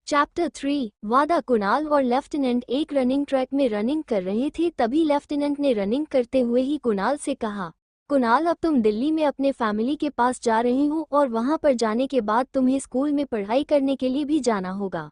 Chapter 3 वादा। कुणाल और lieutenant एक रनिंग ट्रैक में रनिंग कर रहे थे। तभी लेफ्टिनेंट ने रनिंग करते हुए ही कुणाल से कहा, कुणाल, अब तुम दिल्ली में अपने फैमिली के पास जा रहे हो और वहां पर जाने के बाद तुम्हें स्कूल में पढ़ाई करने के लिए भी जाना होगा।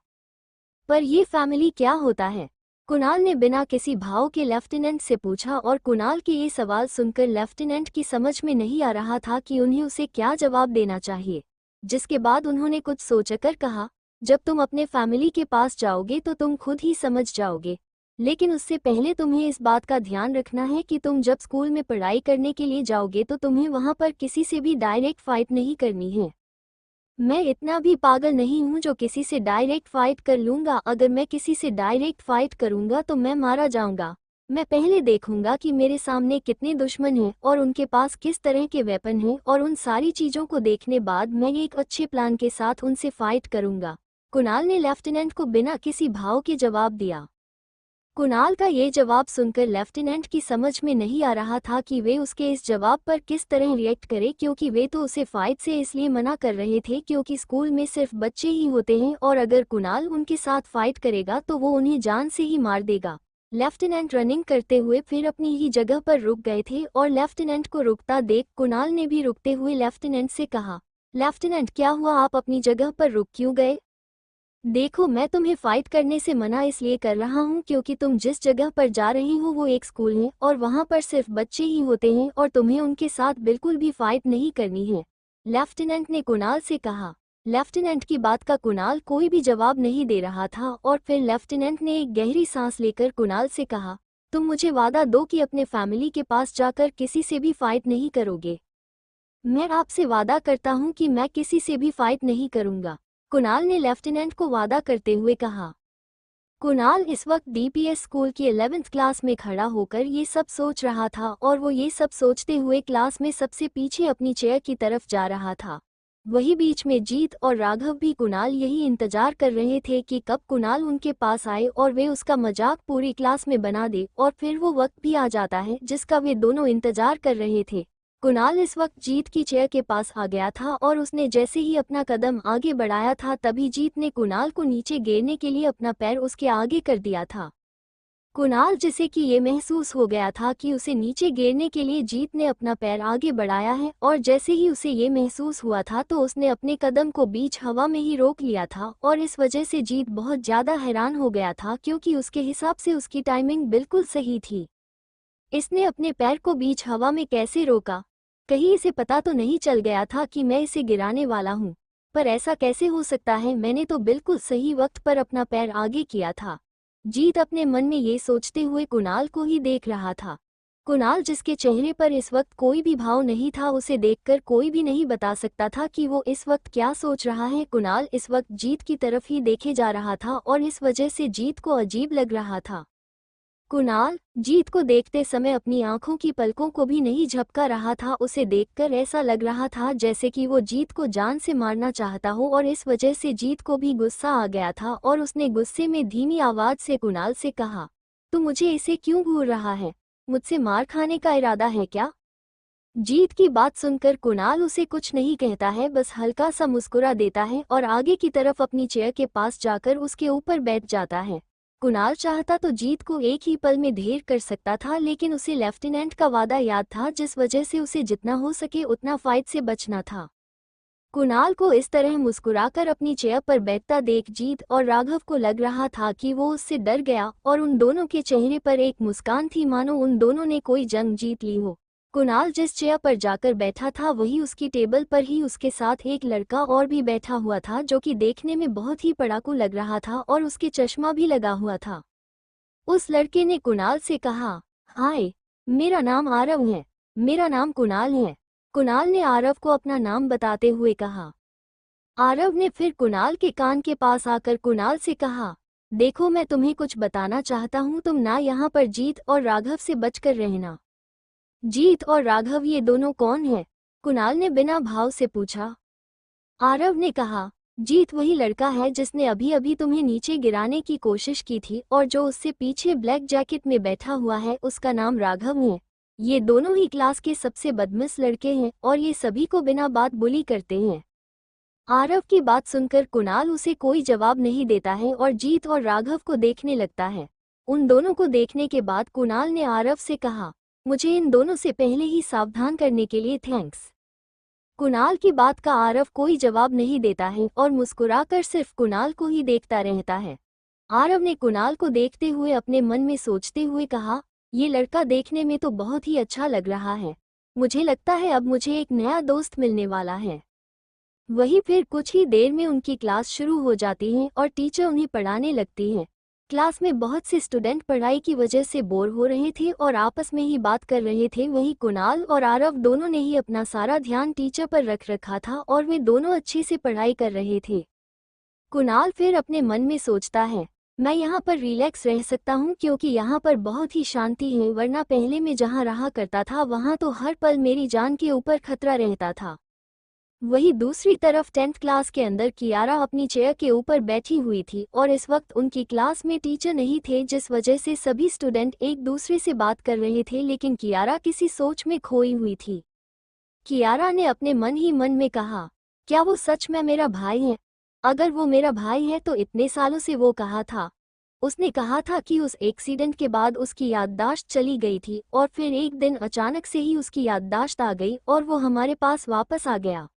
पर ये फैमिली क्या होता है? कुणाल ने बिना किसी भाव के लेफ्टिनेंट से पूछा और कुणाल के ये सवाल सुनकर लेफ्टिनेंट की समझ में नहीं आ रहा था कि उन्हें उसे क्या जवाब देना चाहिए। जिसके बाद उन्होंने कुछ सोचकर कहा, जब तुम अपने फैमिली के पास जाओगे तो तुम खुद ही समझ जाओगे, लेकिन उससे पहले तुम्हें इस बात का ध्यान रखना है कि तुम जब स्कूल में पढ़ाई करने के लिए जाओगे तो तुम्हें वहां पर किसी से भी डायरेक्ट फाइट नहीं करनी है। मैं इतना भी पागल नहीं हूं जो किसी से डायरेक्ट फाइट कर लूंगा। अगर मैं किसी से डायरेक्ट फाइट करूंगा तो मैं मारा जाऊंगा। मैं पहले देखूंगा कि मेरे सामने कितने दुश्मन हैं और उनके पास किस तरह के वेपन हैं, और उन सारी चीजों को देखने बाद मैं एक अच्छे प्लान के साथ उनसे फाइट करूंगा। कुणाल ने लेफ्टिनेंट को बिना किसी भाव के जवाब दिया। कुणाल का ये जवाब सुनकर लेफ्टिनेंट की समझ में नहीं आ रहा था कि वे उसके इस जवाब पर किस तरह रिएक्ट करें, क्योंकि वे तो उसे फाइट से इसलिए मना कर रहे थे क्योंकि स्कूल में सिर्फ बच्चे ही होते हैं और अगर कुणाल उनके साथ फाइट करेगा तो वो उन्हें जान से ही मार देगा। लेफ्टिनेंट रनिंग करते हुए फिर अपनी ही जगह पर रुक गए थे और लेफ्टिनेंट को रुकता देख कुणाल ने भी रुकते हुए लेफ्टिनेंट से कहा, लेफ्टिनेंट, क्या हुआ, आप अपनी जगह पर रुक क्यों गए? देखो, मैं तुम्हें फाइट करने से मना इसलिए कर रहा हूँ क्योंकि तुम जिस जगह पर जा रहे हो वो एक स्कूल है और वहाँ पर सिर्फ बच्चे ही होते हैं और तुम्हें उनके साथ बिल्कुल भी फाइट नहीं करनी है, लेफ्टिनेंट ने कुणाल से कहा। लेफ्टिनेंट की बात का कुणाल कोई भी जवाब नहीं दे रहा था और फिर लेफ्टिनेंट ने एक गहरी सांस लेकर कुणाल से कहा, तुम मुझे वादा दो कि अपने फैमिली के पास जाकर किसी से भी फाइट नहीं करोगे। मैं आपसे वादा करता हूँ कि मैं किसी से भी फाइट नहीं करूँगा, कुणाल ने लेफ्टिनेंट को वादा करते हुए कहा। कुणाल इस वक्त डीपीएस स्कूल की 11th क्लास में खड़ा होकर ये सब सोच रहा था और वो ये सब सोचते हुए क्लास में सबसे पीछे अपनी चेयर की तरफ जा रहा था। वही बीच में जीत और राघव भी कुणाल यही इंतजार कर रहे थे कि कब कुणाल उनके पास आए और वे उसका मजाक पूरी क्लास में बना दे, और फिर वो वक्त भी आ जाता है जिसका वे दोनों इंतजार कर रहे थे। कुणाल इस वक्त जीत की चेयर के पास आ गया था और उसने जैसे ही अपना कदम आगे बढ़ाया था तभी जीत ने कुणाल को नीचे गिरने के लिए अपना पैर उसके आगे कर दिया था। कुणाल, जिसे कि ये महसूस हो गया था कि उसे नीचे गिरने के लिए जीत ने अपना पैर आगे बढ़ाया है, और जैसे ही उसे ये महसूस हुआ था तो उसने अपने कदम को बीच हवा में ही रोक लिया था और इस वजह से जीत बहुत ज़्यादा हैरान हो गया था क्योंकि उसके हिसाब से उसकी टाइमिंग बिल्कुल सही थी। इसने अपने पैर को बीच हवा में कैसे रोका? कहीं इसे पता तो नहीं चल गया था कि मैं इसे गिराने वाला हूँ? पर ऐसा कैसे हो सकता है, मैंने तो बिल्कुल सही वक्त पर अपना पैर आगे किया था। जीत अपने मन में ये सोचते हुए कुणाल को ही देख रहा था। कुणाल, जिसके चेहरे पर इस वक्त कोई भी भाव नहीं था, उसे देखकर कोई भी नहीं बता सकता था कि वो इस वक्त क्या सोच रहा है। कुणाल इस वक्त जीत की तरफ ही देखे जा रहा था और इस वजह से जीत को अजीब लग रहा था। कुणाल जीत को देखते समय अपनी आंखों की पलकों को भी नहीं झपका रहा था। उसे देखकर ऐसा लग रहा था जैसे कि वो जीत को जान से मारना चाहता हो और इस वजह से जीत को भी गुस्सा आ गया था और उसने गुस्से में धीमी आवाज से कुणाल से कहा, तू मुझे इसे क्यों घूर रहा है? मुझसे मार खाने का इरादा है क्या? जीत की बात सुनकर कुणाल उसे कुछ नहीं कहता है, बस हल्का सा मुस्कुरा देता है और आगे की तरफ अपनी चेयर के पास जाकर उसके ऊपर बैठ जाता है। कुणाल चाहता तो जीत को एक ही पल में ढेर कर सकता था, लेकिन उसे लेफ्टिनेंट का वादा याद था जिस वजह से उसे जितना हो सके उतना फाइट से बचना था। कुणाल को इस तरह मुस्कुराकर अपनी चेयर पर बैठता देख जीत और राघव को लग रहा था कि वो उससे डर गया और उन दोनों के चेहरे पर एक मुस्कान थी मानो उन दोनों ने कोई जंग जीत ली हो। कुणाल जिस चेयर पर जाकर बैठा था वही उसकी टेबल पर ही उसके साथ एक लड़का और भी बैठा हुआ था जो कि देखने में बहुत ही पढ़ाकू लग रहा था और उसके चश्मा भी लगा हुआ था। उस लड़के ने कुणाल से कहा, हाय, मेरा नाम आरव है। मेरा नाम कुणाल है। कुणाल ने आरव को अपना नाम बताते हुए कहा। आरव ने फिर कुणाल के कान के पास आकर कुणाल से कहा, देखो, मैं तुम्हें कुछ बताना चाहता हूँ, तुम ना यहाँ पर जीत और राघव से बचकर रहना। जीत और राघव ये दोनों कौन है? कुणाल ने बिना भाव से पूछा। आरव ने कहा, जीत वही लड़का है जिसने अभी अभी तुम्हें नीचे गिराने की कोशिश की थी और जो उससे पीछे ब्लैक जैकेट में बैठा हुआ है उसका नाम राघव है। ये दोनों ही क्लास के सबसे बदमाश लड़के हैं और ये सभी को बिना बात बुली करते हैं। आरव की बात सुनकर कुणाल उसे कोई जवाब नहीं देता है और जीत और राघव को देखने लगता है। उन दोनों को देखने के बाद कुणाल ने आरव से कहा, मुझे इन दोनों से पहले ही सावधान करने के लिए थैंक्स। कुणाल की बात का आरव कोई जवाब नहीं देता है और मुस्कुराकर सिर्फ कुणाल को ही देखता रहता है। आरव ने कुणाल को देखते हुए अपने मन में सोचते हुए कहा, ये लड़का देखने में तो बहुत ही अच्छा लग रहा है। मुझे लगता है अब मुझे एक नया दोस्त मिलने वाला है। वहीं फिर कुछ ही देर में उनकी क्लास शुरू हो जाती है और टीचर उन्हें पढ़ाने लगती है। क्लास में बहुत से स्टूडेंट पढ़ाई की वजह से बोर हो रहे थे और आपस में ही बात कर रहे थे। वहीं कुणाल और आरव दोनों ने ही अपना सारा ध्यान टीचर पर रख रखा था और वे दोनों अच्छे से पढ़ाई कर रहे थे। कुणाल फिर अपने मन में सोचता है, मैं यहाँ पर रिलैक्स रह सकता हूँ क्योंकि यहाँ पर बहुत ही शांति है, वरना पहले मैं जहाँ रहा करता था वहाँ तो हर पल मेरी जान के ऊपर खतरा रहता था। वहीं दूसरी तरफ 10th क्लास के अंदर कियारा अपनी चेयर के ऊपर बैठी हुई थी और इस वक्त उनकी क्लास में टीचर नहीं थे, जिस वजह से सभी स्टूडेंट एक दूसरे से बात कर रहे थे, लेकिन कियारा किसी सोच में खोई हुई थी। कियारा ने अपने मन ही मन में कहा, क्या वो सच में मेरा भाई है? अगर वो मेरा भाई है तो इतने सालों से वो कहा था। उसने कहा था कि उस एक्सीडेंट के बाद उसकी याददाश्त चली गई थी और फिर एक दिन अचानक से ही उसकी याददाश्त आ गई और वो हमारे पास वापस आ गया।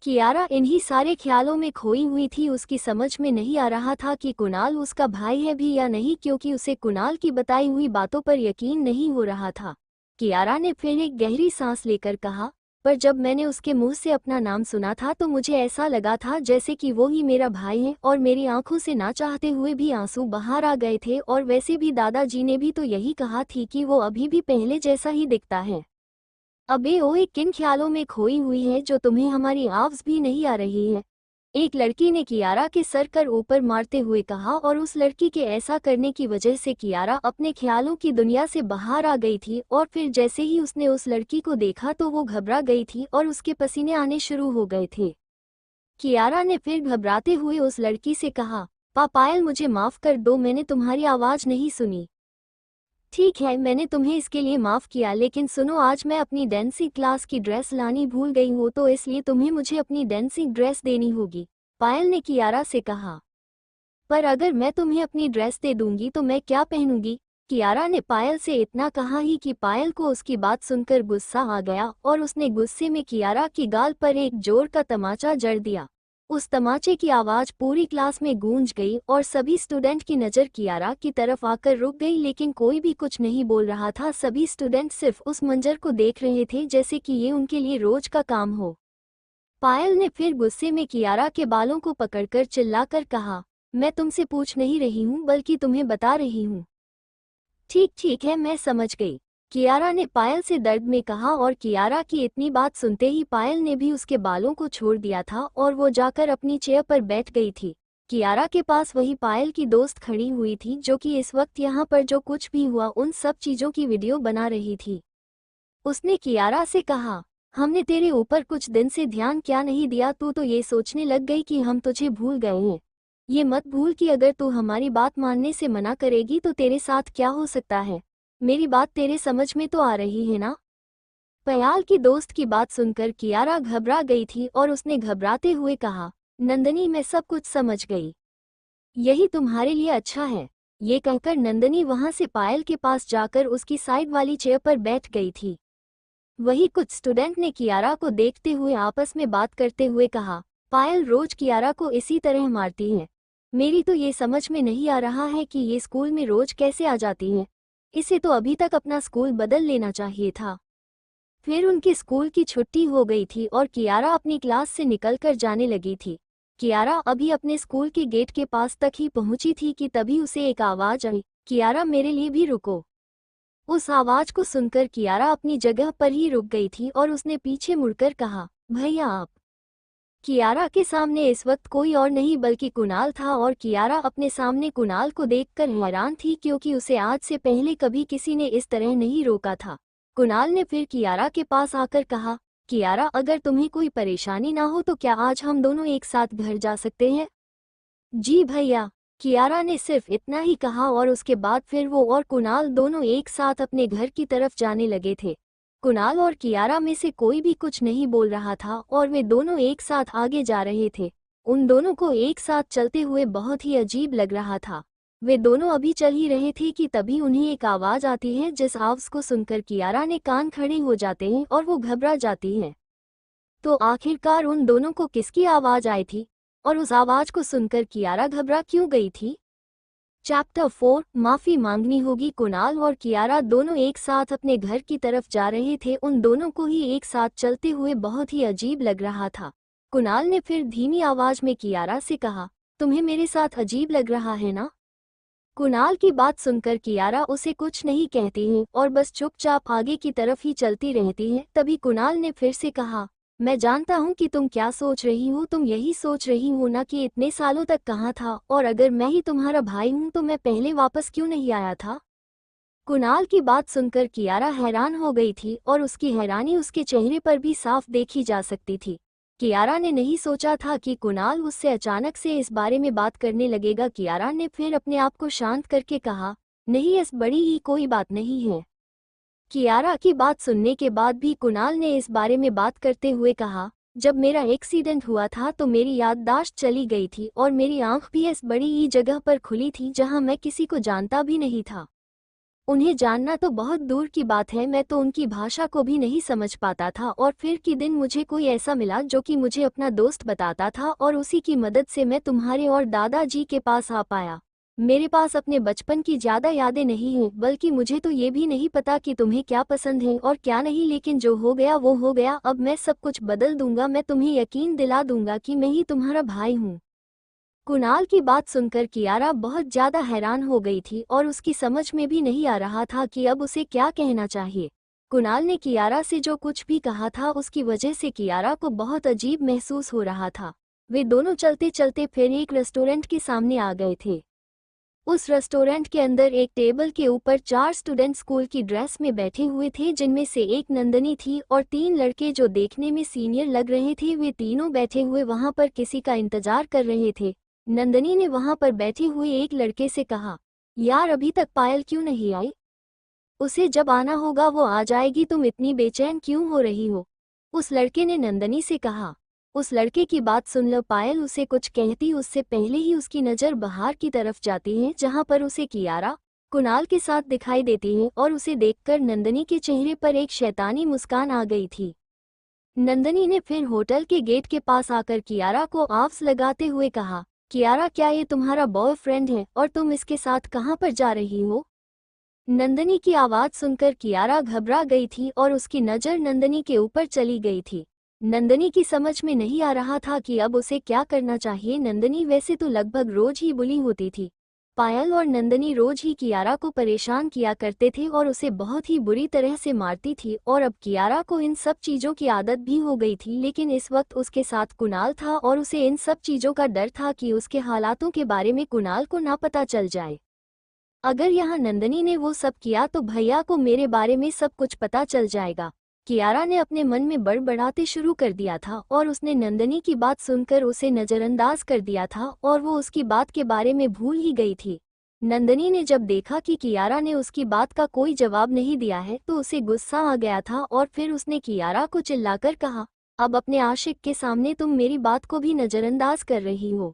कियारा इन्हीं सारे ख्यालों में खोई हुई थी। उसकी समझ में नहीं आ रहा था कि कुणाल उसका भाई है भी या नहीं, क्योंकि उसे कुणाल की बताई हुई बातों पर यकीन नहीं हो रहा था। कियारा ने फिर एक गहरी सांस लेकर कहा, पर जब मैंने उसके मुंह से अपना नाम सुना था तो मुझे ऐसा लगा था जैसे कि वो ही मेरा भाई है और मेरी आंखों से ना चाहते हुए भी आंसू बाहर आ गए थे। और वैसे भी दादाजी ने भी तो यही कहा थी कि वो अभी भी पहले जैसा ही दिखता है। अबे ओए, किन ख्यालों में खोई हुई है जो तुम्हें हमारी आवाज भी नहीं आ रही है? एक लड़की ने कियारा के सर कर ऊपर मारते हुए कहा और उस लड़की के ऐसा करने की वजह से कियारा अपने ख्यालों की दुनिया से बाहर आ गई थी और फिर जैसे ही उसने उस लड़की को देखा तो वो घबरा गई थी और उसके पसीने आने शुरू हो गए थे। कियारा ने फिर घबराते हुए उस लड़की से कहा, पायल मुझे माफ कर दो, मैंने तुम्हारी आवाज नहीं सुनी। ठीक है, मैंने तुम्हें इसके लिए माफ़ किया, लेकिन सुनो, आज मैं अपनी डांसिंग क्लास की ड्रेस लानी भूल गई हूँ तो इसलिए तुम्हें मुझे अपनी डांसिंग ड्रेस देनी होगी, पायल ने कियारा से कहा। पर अगर मैं तुम्हें अपनी ड्रेस दे दूंगी तो मैं क्या पहनूंगी? कियारा ने पायल से इतना कहा ही कि पायल को उसकी बात सुनकर गुस्सा आ गया और उसने गुस्से में कियारा की गाल पर एक जोर का तमाचा जड़ दिया। उस तमाचे की आवाज पूरी क्लास में गूंज गई और सभी स्टूडेंट की नज़र कियारा की तरफ आकर रुक गई, लेकिन कोई भी कुछ नहीं बोल रहा था। सभी स्टूडेंट सिर्फ उस मंजर को देख रहे थे जैसे कि ये उनके लिए रोज का काम हो। पायल ने फिर गुस्से में कियारा के बालों को पकड़कर चिल्लाकर कहा, मैं तुमसे पूछ नहीं रही हूँ बल्कि तुम्हें बता रही हूँ। ठीक ठीक है, मैं समझ गई, कियारा ने पायल से दर्द में कहा और कियारा की इतनी बात सुनते ही पायल ने भी उसके बालों को छोड़ दिया था और वो जाकर अपनी चेयर पर बैठ गई थी। कियारा के पास वही पायल की दोस्त खड़ी हुई थी जो कि इस वक्त यहाँ पर जो कुछ भी हुआ उन सब चीज़ों की वीडियो बना रही थी। उसने कियारा से कहा, हमने तेरे ऊपर कुछ दिन से ध्यान क्या नहीं दिया, तू तो ये सोचने लग गई कि हम तुझे भूल गए हैं। ये मत भूल कि अगर तू हमारी बात मानने से मना करेगी तो तेरे साथ क्या हो सकता है। मेरी बात तेरे समझ में तो आ रही है ना? पयाल की दोस्त की बात सुनकर कियारा घबरा गई थी और उसने घबराते हुए कहा, नंदनी, मैं सब कुछ समझ गई, यही तुम्हारे लिए अच्छा है। ये कहकर नंदनी वहां से पायल के पास जाकर उसकी साइड वाली चेयर पर बैठ गई थी। वही कुछ स्टूडेंट ने कियारा को देखते हुए आपस में बात करते हुए कहा, पायल रोज कियारा को इसी तरह मारती है। मेरी तो ये समझ में नहीं आ रहा है कि ये स्कूल में रोज कैसे आ जाती है। इसे तो अभी तक अपना स्कूल बदल लेना चाहिए था। फिर उनके स्कूल की छुट्टी हो गई थी और कियारा अपनी क्लास से निकलकर जाने लगी थी। कियारा अभी अपने स्कूल के गेट के पास तक ही पहुंची थी कि तभी उसे एक आवाज आई, कियारा, मेरे लिए भी रुको। उस आवाज को सुनकर कियारा अपनी जगह पर ही रुक गई थी और उसने पीछे मुड़कर कहा, भैया आप। कियारा के सामने इस वक्त कोई और नहीं बल्कि कुणाल था और कियारा अपने सामने कुणाल को देखकर हैरान थी क्योंकि उसे आज से पहले कभी किसी ने इस तरह नहीं रोका था। कुणाल ने फिर कियारा के पास आकर कहा, कियारा, अगर तुम्हें कोई परेशानी ना हो तो क्या आज हम दोनों एक साथ घर जा सकते हैं? जी भैया, कियारा ने सिर्फ इतना ही कहा और उसके बाद फिर वो और कुणाल दोनों एक साथ अपने घर की तरफ जाने लगे थे। कुणाल और कियारा में से कोई भी कुछ नहीं बोल रहा था और वे दोनों एक साथ आगे जा रहे थे। उन दोनों को एक साथ चलते हुए बहुत ही अजीब लग रहा था। वे दोनों अभी चल ही रहे थे कि तभी उन्हें एक आवाज आती है, जिस आवाज को सुनकर कियारा ने कान खड़े हो जाते हैं और वो घबरा जाती है। तो आखिरकार उन दोनों को किसकी आवाज आई थी और उस आवाज को सुनकर कियारा घबरा क्यों गई थी? चैप्टर 4 माफी मांगनी होगी। कुणाल और कियारा दोनों एक साथ अपने घर की तरफ जा रहे थे। उन दोनों को ही एक साथ चलते हुए बहुत ही अजीब लग रहा था। कुणाल ने फिर धीमी आवाज में कियारा से कहा, तुम्हें मेरे साथ अजीब लग रहा है ना? कुणाल की बात सुनकर कियारा उसे कुछ नहीं कहती है और बस चुपचाप आगे की तरफ ही चलती रहती है। तभी कुणाल ने फिर से कहा, मैं जानता हूँ कि तुम क्या सोच रही हो। तुम यही सोच रही हो ना कि इतने सालों तक कहाँ था, और अगर मैं ही तुम्हारा भाई हूँ तो मैं पहले वापस क्यों नहीं आया था? कुणाल की बात सुनकर कियारा हैरान हो गई थी और उसकी हैरानी उसके चेहरे पर भी साफ देखी जा सकती थी। कियारा ने नहीं सोचा था कि कुणाल उससे अचानक से इस बारे में बात करने लगेगा। कियारा ने फिर अपने आप को शांत करके कहा, नहीं, इस बड़ी ही कोई बात नहीं है। कियारा की बात सुनने के बाद भी कुणाल ने इस बारे में बात करते हुए कहा, जब मेरा एक्सीडेंट हुआ था तो मेरी याददाश्त चली गई थी और मेरी आंख भी इस बड़ी ही जगह पर खुली थी जहां मैं किसी को जानता भी नहीं था। उन्हें जानना तो बहुत दूर की बात है, मैं तो उनकी भाषा को भी नहीं समझ पाता था। और फिर के दिन मुझे कोई ऐसा मिला जो कि मुझे अपना दोस्त बताता था और उसी की मदद से मैं तुम्हारे और दादाजी के पास आ पाया। मेरे पास अपने बचपन की ज़्यादा यादें नहीं हैं, बल्कि मुझे तो ये भी नहीं पता कि तुम्हें क्या पसंद है और क्या नहीं, लेकिन जो हो गया वो हो गया। अब मैं सब कुछ बदल दूंगा। मैं तुम्हें यकीन दिला दूंगा कि मैं ही तुम्हारा भाई हूँ। कुणाल की बात सुनकर कियारा बहुत ज़्यादा हैरान हो गई थी और उसकी समझ में भी नहीं आ रहा था कि अब उसे क्या कहना चाहिए। कुणाल ने कियारा से जो कुछ भी कहा था उसकी वजह से कियारा को बहुत अजीब महसूस हो रहा था। वे दोनों चलते चलते फिर एक रेस्टोरेंट के सामने आ गए थे। उस रेस्टोरेंट के अंदर एक टेबल के ऊपर 4 स्टूडेंट स्कूल की ड्रेस में बैठे हुए थे, जिनमें से एक नंदनी थी और 3 लड़के जो देखने में सीनियर लग रहे थे। वे तीनों बैठे हुए वहां पर किसी का इंतजार कर रहे थे। नंदनी ने वहां पर बैठे हुए एक लड़के से कहा, यार अभी तक पायल क्यों नहीं आई? उसे जब आना होगा वो आ जाएगी, तुम इतनी बेचैन क्यों हो रही हो? उस लड़के ने नंदनी से कहा। उस लड़के की बात सुन लो पायल उसे कुछ कहती उससे पहले ही उसकी नज़र बाहर की तरफ जाती है, जहां पर उसे कियारा कुणाल के साथ दिखाई देती है और उसे देखकर नंदनी के चेहरे पर एक शैतानी मुस्कान आ गई थी। नंदनी ने फिर होटल के गेट के पास आकर कियारा को आवाज लगाते हुए कहा, कियारा क्या ये तुम्हारा बॉयफ्रेंड है और तुम इसके साथ कहाँ पर जा रही हो? नंदनी की आवाज सुनकर कियारा घबरा गई थी और उसकी नज़र नंदनी के ऊपर चली गई थी। नंदनी की समझ में नहीं आ रहा था कि अब उसे क्या करना चाहिए। नंदनी वैसे तो लगभग रोज ही बुली होती थी। पायल और नंदनी रोज ही कियारा को परेशान किया करते थे और उसे बहुत ही बुरी तरह से मारती थी, और अब कियारा को इन सब चीज़ों की आदत भी हो गई थी। लेकिन इस वक्त उसके साथ कुणाल था और उसे इन सब चीज़ों का डर था कि उसके हालातों के बारे में कुणाल को ना पता चल जाए। अगर यहाँ नंदनी ने वो सब किया तो भैया को मेरे बारे में सब कुछ पता चल जाएगा। कियारा ने अपने मन में बड़बड़ाते शुरू कर दिया था और उसने नंदनी की बात सुनकर उसे नज़रअंदाज कर दिया था और वो उसकी बात के बारे में भूल ही गई थी। नंदनी ने जब देखा कि कियारा ने उसकी बात का कोई जवाब नहीं दिया है तो उसे गुस्सा आ गया था और फिर उसने कियारा को चिल्लाकर कहा, अब अपने आशिक के सामने तुम मेरी बात को भी नज़रअंदाज कर रही हो।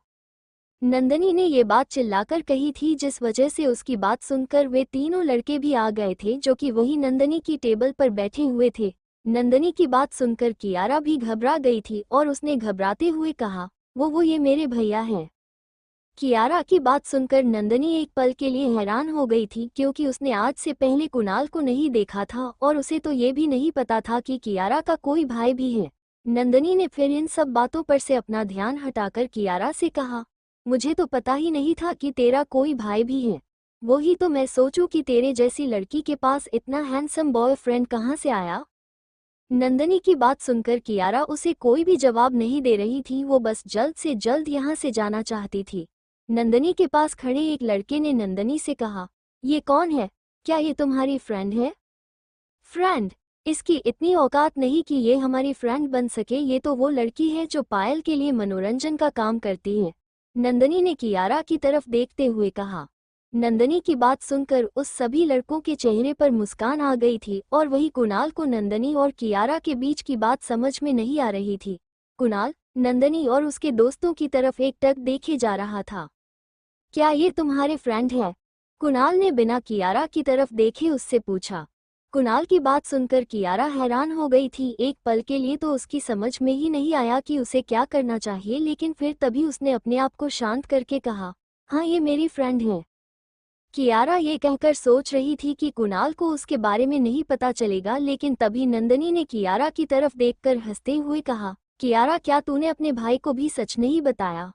नंदनी ने ये बात चिल्लाकर कही थी, जिस वजह से उसकी बात सुनकर वे तीनों लड़के भी आ गए थे जो कि वही नंदनी की टेबल पर बैठे हुए थे। नंदनी की बात सुनकर कियारा भी घबरा गई थी और उसने घबराते हुए कहा, वो ये मेरे भैया हैं। कियारा की बात सुनकर नंदनी एक पल के लिए हैरान हो गई थी, क्योंकि उसने आज से पहले कुणाल को नहीं देखा था और उसे तो ये भी नहीं पता था कि कियारा का कोई भाई भी है। नंदनी ने फिर इन सब बातों पर से अपना ध्यान हटाकर कियारा से कहा, मुझे तो पता ही नहीं था कि तेरा कोई भाई भी है। वही तो मैं सोचूं कि तेरे जैसी लड़की के पास इतना हैंडसम बॉयफ्रेंड कहाँ से आया। नंदनी की बात सुनकर कियारा उसे कोई भी जवाब नहीं दे रही थी। वो बस जल्द से जल्द यहाँ से जाना चाहती थी। नंदनी के पास खड़े एक लड़के ने नंदनी से कहा, ये कौन है? क्या ये तुम्हारी फ्रेंड है? फ्रेंड? इसकी इतनी औकात नहीं कि ये हमारी फ्रेंड बन सके। ये तो वो लड़की है जो पायल के लिए मनोरंजन का काम करती है। नंदनी ने कियारा की तरफ देखते हुए कहा। नंदनी की बात सुनकर उस सभी लड़कों के चेहरे पर मुस्कान आ गई थी और वही कुणाल को नंदनी और कियारा के बीच की बात समझ में नहीं आ रही थी। कुणाल नंदनी और उसके दोस्तों की तरफ एकटक देखे जा रहा था। क्या ये तुम्हारे फ्रेंड हैं? कुणाल ने बिना कियारा की तरफ देखे उससे पूछा। कुणाल की बात सुनकर कियारा हैरान हो गई थी। एक पल के लिए तो उसकी समझ में ही नहीं आया कि उसे क्या करना चाहिए, लेकिन फिर तभी उसने अपने आप को शांत करके कहा, हाँ ये मेरी फ्रेंड हैं। कियारा ये कहकर सोच रही थी कि कुणाल को उसके बारे में नहीं पता चलेगा, लेकिन तभी नंदनी ने कियारा की तरफ देखकर हंसते हुए कहा, कियारा क्या तूने अपने भाई को भी सच नहीं बताया?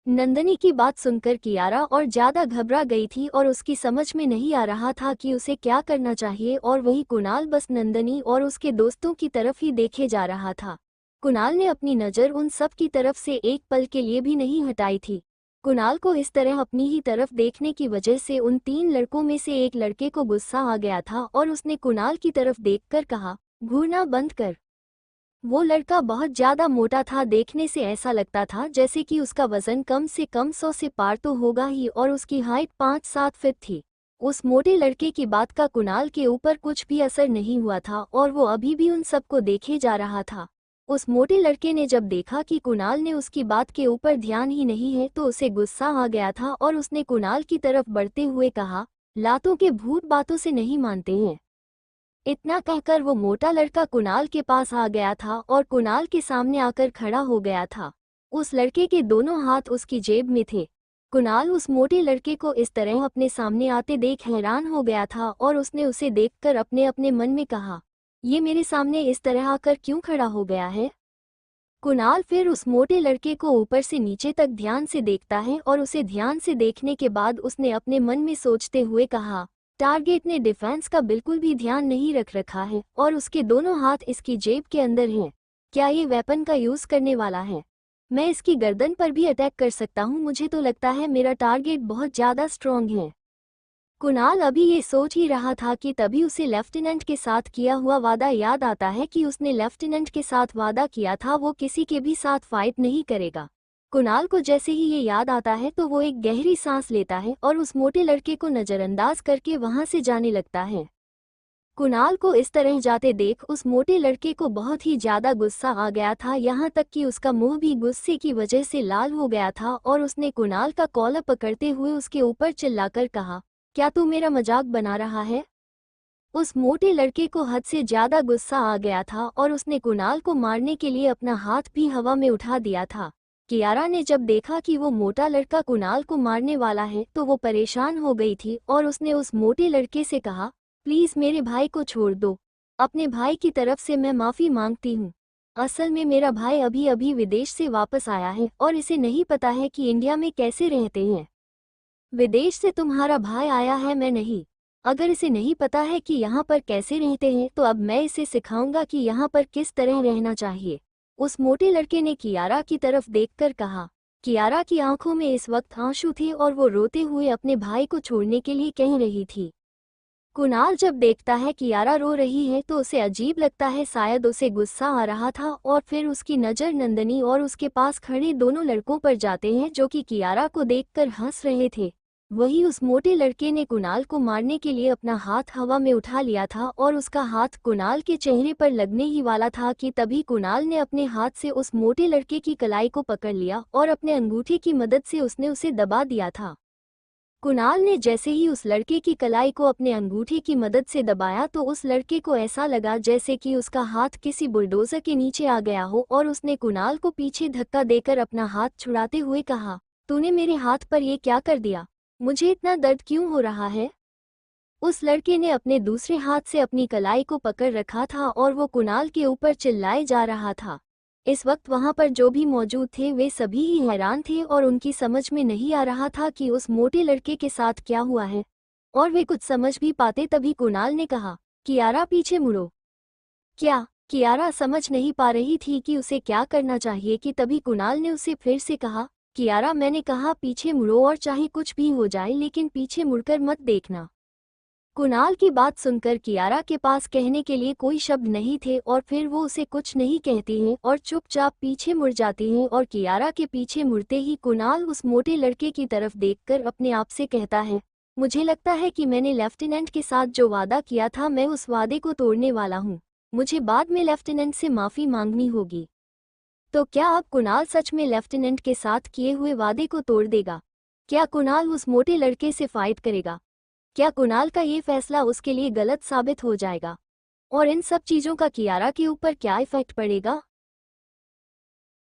नंदनी की बात सुनकर कियारा और ज्यादा घबरा गई थी और उसकी समझ में नहीं आ रहा था कि उसे क्या करना चाहिए, और वही कुणाल बस नंदनी और उसके दोस्तों की तरफ ही देखे जा रहा था। कुणाल ने अपनी नज़र उन सब की तरफ से एक पल के लिए भी नहीं हटाई थी। कुणाल को इस तरह अपनी ही तरफ देखने की वजह से उन 3 लड़कों में से एक लड़के को गुस्सा आ गया था और उसने कुणाल की तरफ देखकर कहा, घूरना बंद कर। वो लड़का बहुत ज्यादा मोटा था, देखने से ऐसा लगता था जैसे कि उसका वजन कम से कम 100 से पार तो होगा ही, और उसकी हाइट 5-7 फीट थी। उस मोटे लड़के की बात का कुणाल के ऊपर कुछ भी असर नहीं हुआ था और वो अभी भी उन सबको देखे जा रहा था। उस मोटे लड़के ने जब देखा कि कुणाल ने उसकी बात के ऊपर ध्यान ही नहीं है तो उसे गुस्सा आ गया था और उसने कुणाल की तरफ बढ़ते हुए कहा, लातों के भूत बातों से नहीं मानते हैं। इतना कहकर वो मोटा लड़का कुणाल के पास आ गया था और कुणाल के सामने आकर खड़ा हो गया था। उस लड़के के दोनों हाथ उसकी जेब में थे। कुणाल उस मोटे लड़के को इस तरह अपने सामने आते देख हैरान हो गया था और उसने उसे देखकर अपने अपने मन में कहा, ये मेरे सामने इस तरह आकर क्यों खड़ा हो गया है? कुणाल फिर उस मोटे लड़के को ऊपर से नीचे तक ध्यान से देखता है और उसे ध्यान से देखने के बाद उसने अपने मन में सोचते हुए कहा, टारगेट ने डिफेंस का बिल्कुल भी ध्यान नहीं रख रखा है और उसके दोनों हाथ इसकी जेब के अंदर हैं। क्या ये वेपन का यूज करने वाला है? मैं इसकी गर्दन पर भी अटैक कर सकता हूँ। मुझे तो लगता है मेरा टारगेट बहुत ज्यादा स्ट्रॉन्ग है। कुणाल अभी ये सोच ही रहा था कि तभी उसे लेफ्टिनेंट के साथ किया हुआ वादा याद आता है कि उसने लेफ्टिनेंट के साथ वादा किया था वो किसी के भी साथ फाइट नहीं करेगा। कुणाल को जैसे ही ये याद आता है तो वो एक गहरी सांस लेता है और उस मोटे लड़के को नज़रअंदाज करके वहां से जाने लगता है। कुणाल को इस तरह जाते देख उस मोटे लड़के को बहुत ही ज्यादा गुस्सा आ गया था, यहाँ तक कि उसका मुंह भी गुस्से की वजह से लाल हो गया था और उसने कुणाल का कॉलर पकड़ते हुए उसके ऊपर चिल्लाकर कहा, क्या तू मेरा मजाक बना रहा है? उस मोटे लड़के को हद से ज्यादा गुस्सा आ गया था और उसने कुणाल को मारने के लिए अपना हाथ भी हवा में उठा दिया था। कियारा ने जब देखा कि वो मोटा लड़का कुणाल को मारने वाला है तो वो परेशान हो गई थी और उसने उस मोटे लड़के से कहा, प्लीज मेरे भाई को छोड़ दो। अपने भाई की तरफ से मैं माफी मांगती हूँ। असल में मेरा भाई अभी अभी विदेश से वापस आया है और इसे नहीं पता है कि इंडिया में कैसे रहते हैं। विदेश से तुम्हारा भाई आया है, मैं नहीं। अगर इसे नहीं पता है कि यहाँ पर कैसे रहते हैं तो अब मैं इसे सिखाऊंगा कि यहाँ पर किस तरह रहना चाहिए। उस मोटे लड़के ने कियारा की तरफ देखकर कहा। कियारा की आंखों में इस वक्त आंसू थे और वो रोते हुए अपने भाई को छोड़ने के लिए कह रही थी। कुणाल जब देखता है कियारा रो रही है तो उसे अजीब लगता है, शायद उसे गुस्सा आ रहा था, और फिर उसकी नज़र नंदनी और उसके पास खड़े दोनों लड़कों पर जाते हैं जो कि कियारा को देखकर हंस रहे थे। वही उस मोटे लड़के ने कुणाल को मारने के लिए अपना हाथ हवा में उठा लिया था और उसका हाथ कुणाल के चेहरे पर लगने ही वाला था कि तभी कुणाल ने अपने हाथ से उस मोटे लड़के की कलाई को पकड़ लिया और अपने अंगूठे की मदद से उसने उसे दबा दिया था। कुणाल ने जैसे ही उस लड़के की कलाई को अपने अंगूठे की मदद से दबाया तो उस लड़के को ऐसा लगा जैसे कि उसका हाथ किसी बुलडोजर के नीचे आ गया हो, और उसने कुणाल को पीछे धक्का देकर अपना हाथ छुड़ाते हुए कहा, तूने मेरे हाथ पर ये क्या कर दिया? मुझे इतना दर्द क्यों हो रहा है? उस लड़के ने अपने दूसरे हाथ से अपनी कलाई को पकड़ रखा था और वो कुणाल के ऊपर चिल्लाए जा रहा था। इस वक्त वहां पर जो भी मौजूद थे वे सभी ही हैरान थे और उनकी समझ में नहीं आ रहा था कि उस मोटे लड़के के साथ क्या हुआ है, और वे कुछ समझ भी पाते तभी कुणाल ने कहा, कियारा पीछे मुड़ो। क्या? कियारा समझ नहीं पा रही थी कि उसे क्या करना चाहिए कि तभी कुणाल ने उसे फिर से कहा, कियारा मैंने कहा पीछे मुड़ो और चाहे कुछ भी हो जाए लेकिन पीछे मुड़कर मत देखना। कुणाल की बात सुनकर कियारा के पास कहने के लिए कोई शब्द नहीं थे और फिर वो उसे कुछ नहीं कहती हैं और चुपचाप पीछे मुड़ जाती हैं और कियारा के पीछे मुड़ते ही कुणाल उस मोटे लड़के की तरफ देखकर अपने आप से कहता है, मुझे लगता है कि मैंने लेफ्टिनेंट के साथ जो वादा किया था मैं उस वादे को तोड़ने वाला हूँ। मुझे बाद में लेफ्टिनेंट से माफ़ी मांगनी होगी। तो क्या अब कुणाल सच में लेफ्टिनेंट के साथ किए हुए वादे को तोड़ देगा? क्या कुणाल उस मोटे लड़के से फाइट करेगा? क्या कुणाल का ये फैसला उसके लिए गलत साबित हो जाएगा? और इन सब चीज़ों का कियारा के ऊपर क्या इफेक्ट पड़ेगा?